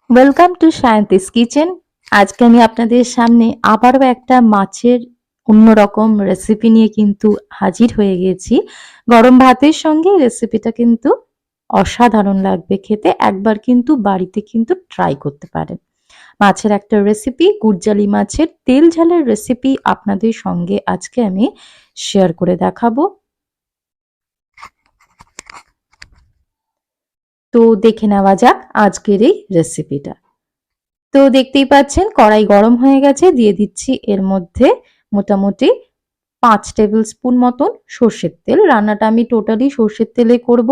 Welcome to সায়ন্তিস kitchen. আজকে আমি আপনাদের সামনে আবারও একটা মাছের অন্যরকম রেসিপি নিয়ে কিন্তু হাজির হয়ে গেছি। গরম ভাতের সঙ্গে রেসিপিটা কিন্তু অসাধারণ লাগবে খেতে। একবার কিন্তু বাড়িতে কিন্তু ট্রাই করতে পারেন। মাছের একটা রেসিপি, গুরজালি মাছের তেল ঝালের রেসিপি আপনাদের সঙ্গে আজকে আমি শেয়ার করে দেখাবো। তো দেখে নেওয়া যাক আজকের এই রেসিপিটা। তো দেখতেই পাচ্ছেন কড়াই গরম হয়ে গেছে, দিয়ে দিচ্ছি এর মধ্যে মোটামুটি 5 টেবিল স্পুন মতন সর্ষের তেল। রান্নাটা আমি টোটালি সর্ষের তেলে করব,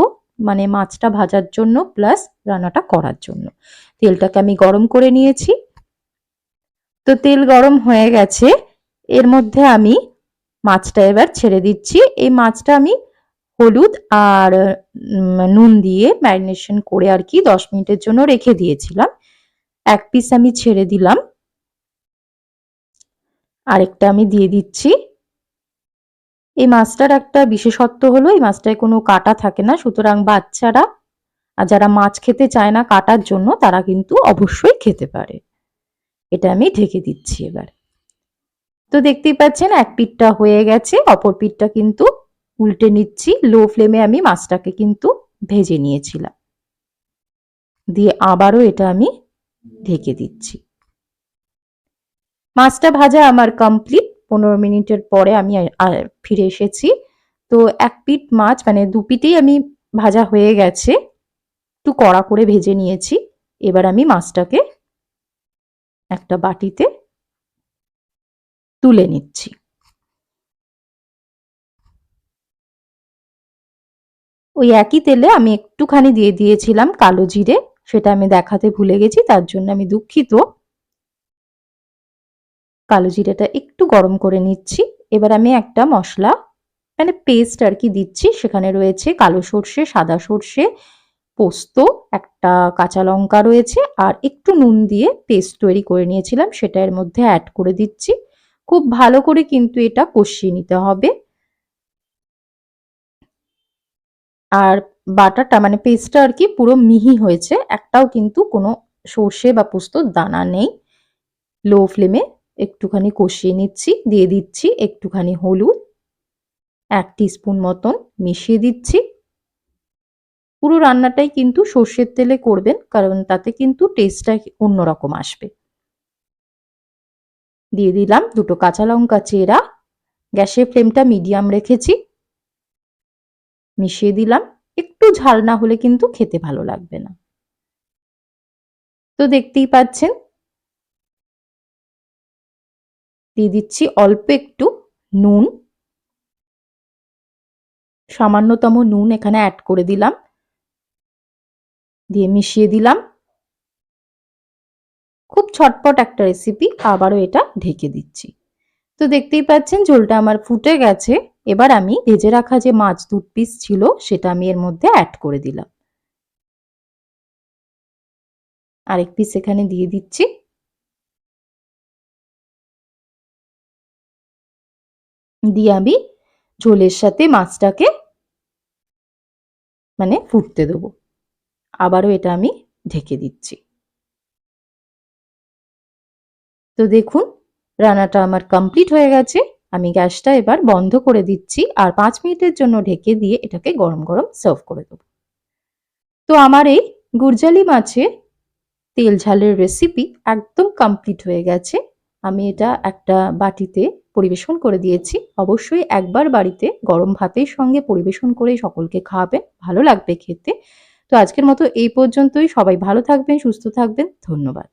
মানে মাছটা ভাজার জন্য প্লাস রান্নাটা করার জন্য। তেলটাকে আমি গরম করে নিয়েছি। তো তেল গরম হয়ে গেছে, এর মধ্যে আমি মাছটা এবার ছেড়ে দিচ্ছি। এই মাছটা আমি হলুদ আর নুন দিয়ে ম্যারিনেশন করে আর কি 10 মিনিটের জন্য রেখে দিয়েছিলাম। এক পিস আমি ছেড়ে দিলাম, আরেকটা আমি দিয়ে দিচ্ছি। এই মাছটার একটা বিশেষত্ব হলো এই মাছটায় কোনো কাঁটা থাকে না, সুতরাং বাচ্চারা আর যারা মাছ খেতে চায় না কাঁটার জন্য তারা কিন্তু অবশ্যই খেতে পারে। এটা আমি ঢেকে দিচ্ছি এবার। তো দেখতেই পাচ্ছেন এক পিঠটা হয়ে গেছে, অপর পিঠটা কিন্তু উল্টে নিচ্ছি। লো ফ্লেমে আমি মাছটাকে কিন্তু ভেজে নিয়েছিলাম, দিয়ে আবারও এটা আমি ঢেকে দিচ্ছি। মাছটা ভাজা আমার কমপ্লিট। 15 মিনিটের পরে আমি ফিরে এসেছি। তো এক পিঠ মাছ মানে দু পিঠেই আমি ভাজা হয়ে গেছে, একটু কড়া করে ভেজে নিয়েছি। এবার আমি মাছটাকে একটা বাটিতে তুলে নিচ্ছি। ওই একই তেলে আমি একটুখানি দিয়ে দিয়েছিলাম কালো জিরে, সেটা আমি দেখাতে ভুলে গেছি, তার জন্য আমি দুঃখিত। কালো জিরেটা একটু গরম করে নিচ্ছি। এবার আমি একটা মশলা মানে পেস্ট আর কি দিচ্ছি। সেখানে রয়েছে কালো সর্ষে, সাদা সর্ষে, পোস্ত, একটা কাঁচা লঙ্কা রয়েছে, আর একটু নুন দিয়ে পেস্ট তৈরি করে নিয়েছিলাম, সেটা এর মধ্যে অ্যাড করে দিচ্ছি। খুব ভালো করে কিন্তু এটা কষিয়ে নিতে হবে। আর বাটাটা মানে পেস্টটা আর কি পুরো মিহি হয়েছে, একটাও কিন্তু কোনো সর্ষে বা পোস্তর দানা নেই। লো ফ্লেমে একটুখানি কষিয়ে নিচ্ছি। দিয়ে দিচ্ছি একটুখানি হলুদ, 1 টিস্পুন মতন মিশিয়ে দিচ্ছি। পুরো রান্নাটাই কিন্তু সর্ষের তেলে করবেন, কারণ তাতে কিন্তু টেস্টটা অন্যরকম আসবে। দিয়ে দিলাম দুটো কাঁচা লঙ্কা চেরা, গ্যাসের ফ্লেমটা মিডিয়াম রেখেছি। মিশিয়ে দিলাম। একটু ঝাল না হলে কিন্তু খেতে ভালো লাগবে না। তো দেখতেই পাচ্ছেন দিয়ে দিচ্ছি অল্প একটু নুন, সামান্যতম নুন এখানে অ্যাড করে দিলাম, দিয়ে মিশিয়ে দিলাম। খুব ছটপট একটা রেসিপি, আবারও এটা ঢেকে দিচ্ছি। তো দেখতেই পাচ্ছেন ঝোলটা আমার ফুটে গেছে। এবার আমি ভেজে রাখা যে মাছ 2 পিস ছিল সেটা আমি এর মধ্যে অ্যাড করে দিলাম। আরেক পিস এখানে দিয়ে দিচ্ছি। দিয়ে আমি ঝোলের সাথে মাছটাকে মানে ফুটতে দেবো। আবারও এটা আমি ঢেকে দিচ্ছি। তো দেখুন রান্নাটা আমার কমপ্লিট হয়ে গেছে। আমি গ্যাসটা এবার বন্ধ করে দিচ্ছি আর 5 মিনিটের জন্য ঢেকে দিয়ে এটাকে গরম গরম সার্ভ করে দেবো। তো আমার এই গুরজালি মাছের তেল ঝালের রেসিপি একদম কমপ্লিট হয়ে গেছে। আমি এটা একটা বাটিতে পরিবেশন করে দিয়েছি। অবশ্যই একবার বাড়িতে গরম ভাতের সঙ্গে পরিবেশন করে সকলকে খাওয়াবেন, ভালো লাগবে খেতে। তো আজকের মতো এই পর্যন্তই। সবাই ভালো থাকবেন, সুস্থ থাকবেন। ধন্যবাদ।